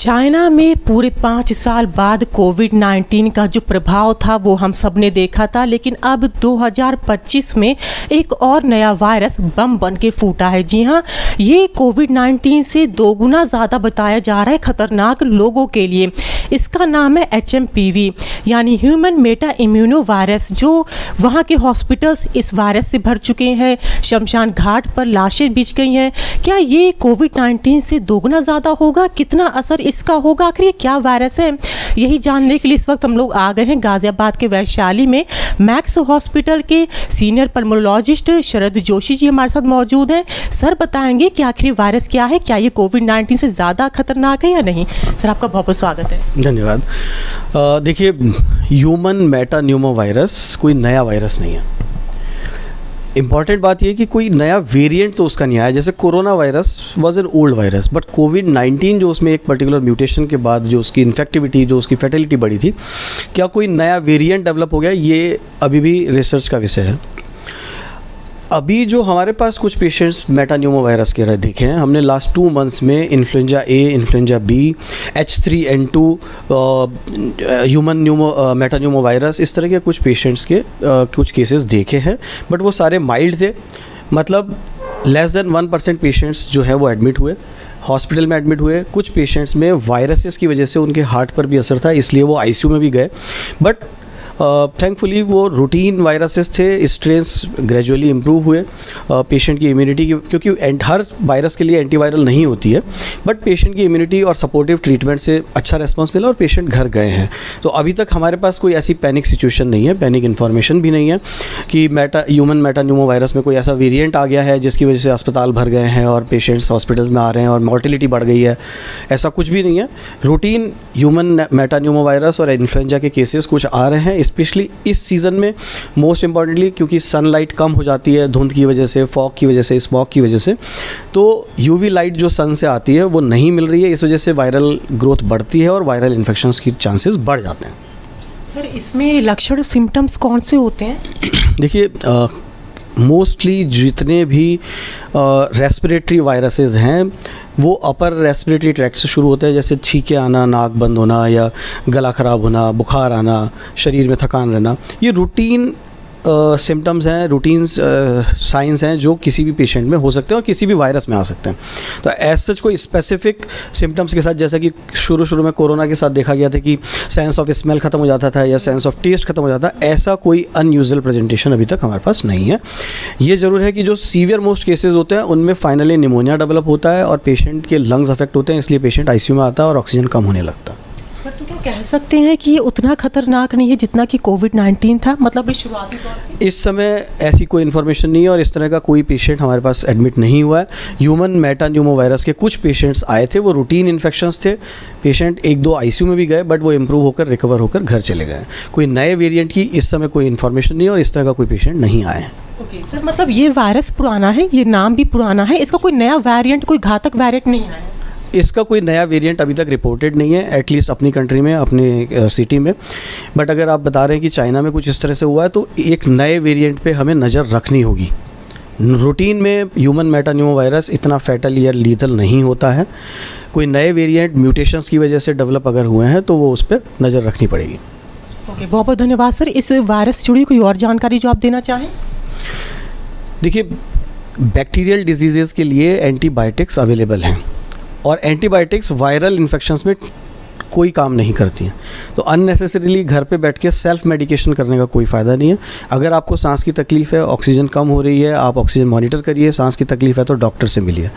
China में पूरे 5 साल बाद कोविड-19 का जो प्रभाव था वो हम सब ने देखा था, लेकिन अब 2025 में एक और नया वायरस बम बन के फूटा है। जी हाँ, ये कोविड-19 से दोगुना ज़्यादा बताया जा रहा है खतरनाक लोगों के लिए। इसका नाम है HMPV यानी ह्यूमन मेटा इम्यूनो वायरस, जो वहाँ के हॉस्पिटल्स इस वायरस से भर चुके हैं। शमशान घाट पर लाशें बिछ गई हैं। क्या ये कोविड-19 से दोगुना ज़्यादा होगा? कितना असर इसका होगा? आखिर ये क्या वायरस है? यही जानने के लिए इस वक्त हम लोग आ गए हैं गाज़ियाबाद के वैशाली में। मैक्स हॉस्पिटल के सीनियर पल्मोलॉजिस्ट शरद जोशी जी हमारे साथ मौजूद हैं। सर बताएंगे कि आखिर वायरस क्या है, क्या ये कोविड-19 से ज़्यादा खतरनाक है या नहीं? सर आपका बहुत बहुत स्वागत है। धन्यवाद। देखिए, ह्यूमन मेटान्यूमो वायरस कोई नया वायरस नहीं है। इम्पॉर्टेंट बात यह कि कोई नया वेरिएंट तो उसका नहीं आया। जैसे corona virus was an old virus, but कोविड-19 जो उसमें एक पर्टिकुलर म्यूटेशन के बाद जो उसकी इन्फेक्टिविटी, जो उसकी फैटेलिटी बढ़ी थी, क्या कोई नया वेरिएंट डेवलप हो गया? ये अभी भी रिसर्च का विषय है। अभी जो हमारे पास कुछ पेशेंट्स मेटान्यूमो वायरस के देखे हैं हमने लास्ट 2 मंथ्स में, influenza A, influenza B, H3N2, human metapneumo virus, इस तरह के कुछ पेशेंट्स के कुछ केसेस देखे हैं। बट वो सारे माइल्ड थे, मतलब लेस देन 1% पेशेंट्स जो है वो एडमिट हुए, हॉस्पिटल में एडमिट हुए। कुछ पेशेंट्स में वायरसेस की वजह से उनके हार्ट पर भी असर था, इसलिए वो ICU में भी गए। बट थैंकफुली वो रूटीन वायरसेस थे। स्ट्रेन्स ग्रेजुअली इम्प्रूव हुए। पेशेंट की इम्यूनिटी की, क्योंकि हर वायरस के लिए एंटीवायरल नहीं होती है, बट पेशेंट की इम्यूनिटी और सपोर्टिव ट्रीटमेंट से अच्छा रिस्पांस मिला और पेशेंट घर गए हैं। तो अभी तक हमारे पास कोई ऐसी पैनिक सिचुएशन नहीं है, पैनिक इन्फॉर्मेशन भी नहीं है कि ह्यूमन मेटान्यूमो वायरस में कोई ऐसा वेरिएंट आ गया है जिसकी वजह से अस्पताल भर गए हैं और पेशेंट्स हॉस्पिटल में आ रहे हैं और मॉर्टिलिटी बढ़ गई है। ऐसा कुछ भी नहीं है। रूटीन ह्यूमन मेटान्यूमो वायरस और इन्फ्लुएंजा के केसेस कुछ आ रहे हैं, स्पेशली इस सीज़न में। मोस्ट इम्पॉर्टेंटली क्योंकि सनलाइट कम हो जाती है, धुंध की वजह से, फॉग की वजह से, स्मॉग की वजह से, तो यूवी लाइट जो सन से आती है वो नहीं मिल रही है। इस वजह से वायरल ग्रोथ बढ़ती है और वायरल इन्फेक्शंस की चांसेस बढ़ जाते हैं। सर इसमें लक्षण सिम्टम्स कौन से होते हैं? देखिए, मोस्टली जितने भी रेस्पिरेटरी वायरसेस हैं वो अपर रेस्पिरेटरी ट्रैक्ट से शुरू होते हैं, जैसे छींके आना, नाक बंद होना या गला ख़राब होना, बुखार आना, शरीर में थकान रहना। ये रूटीन सिम्टम्स हैं, रूटीन साइंस हैं जो किसी भी पेशेंट में हो सकते हैं और किसी भी वायरस में आ सकते हैं। तो एज सच कोई स्पेसिफिक सिम्टम्स के साथ, जैसा कि शुरू में कोरोना के साथ देखा गया था कि सेंस ऑफ स्मेल ख़त्म हो जाता था या सेंस ऑफ टेस्ट ख़त्म हो जाता, ऐसा कोई अनयूजुअल प्रेजेंटेशन अभी तक हमारे पास नहीं है। ये ज़रूर है कि जो सीवियर मोस्ट केसेस होते हैं उनमें फाइनली निमोनिया डेवलप होता है और पेशेंट के लंग्स अफेक्ट होते हैं, इसलिए पेशेंट ICU में आता है और ऑक्सीजन कम होने लगता है। सर तो क्या कह सकते हैं कि ये उतना खतरनाक नहीं है जितना कि कोविड-19 था, मतलब इस शुरुआती तौर पे? इस समय ऐसी कोई इन्फॉर्मेशन नहीं है और इस तरह का कोई पेशेंट हमारे पास एडमिट नहीं हुआ है। ह्यूमन मेटान्यूमो वायरस के कुछ पेशेंट्स आए थे, वो रूटीन इन्फेक्शंस थे। पेशेंट 1-2 ICU में भी गए, बट वो इम्प्रूव होकर रिकवर होकर घर चले गए। कोई नए वेरिएंट की इस समय कोई इन्फॉर्मेशन नहीं है और इस तरह का कोई पेशेंट नहीं आए हैं। ओके सर, मतलब ये वायरस पुराना है, ये नाम भी पुराना है, इसका कोई नया वेरिएंट, कोई घातक वेरिएंट नहीं आया? इसका कोई नया वेरिएंट अभी तक रिपोर्टेड नहीं है, एटलीस्ट अपनी कंट्री में, अपनी सिटी में। बट अगर आप बता रहे हैं कि चाइना में कुछ इस तरह से हुआ है, तो एक नए वेरिएंट पे हमें नज़र रखनी होगी। रूटीन में ह्यूमन मेटान्यूमो वायरस इतना फैटल या लीथल नहीं होता है। कोई नए वेरिएंट म्यूटेशंस की वजह से डेवलप अगर हुए हैं तो वो उस पर नज़र रखनी पड़ेगी। ओके, बहुत बहुत धन्यवाद सर। इस वायरस से जुड़ी कोई और जानकारी जो आप देना चाहें? देखिए, बैक्टीरियल डिजीज़ के लिए एंटीबायोटिक्स अवेलेबल हैं और एंटीबायोटिक्स वायरल इन्फेक्शंस में कोई काम नहीं करती हैं। तो अननेसेसरीली घर पे बैठ के सेल्फ मेडिकेशन करने का कोई फ़ायदा नहीं है। अगर आपको सांस की तकलीफ़ है, ऑक्सीजन कम हो रही है, आप ऑक्सीजन मॉनिटर करिए। सांस की तकलीफ़ है तो डॉक्टर से मिलिए।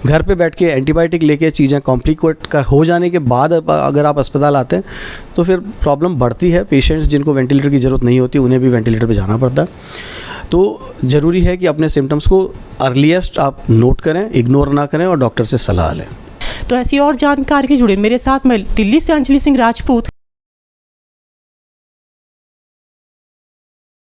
घर पे बैठ के एंटीबायोटिक लेके चीज़ें कॉम्प्लिकेट हो जाने के बाद अगर आप अस्पताल आते हैं तो फिर प्रॉब्लम बढ़ती है। पेशेंट्स जिनको वेंटिलेटर की ज़रूरत नहीं होती उन्हें भी वेंटिलेटर पर जाना पड़ता है। तो ज़रूरी है कि अपने सिम्टम्स को अर्लीस्ट आप नोट करें, इग्नोर ना करें और डॉक्टर से सलाह लें। तो ऐसी और जानकारी के जुड़े मेरे साथ, मैं दिल्ली से अंजलि सिंह राजपूत।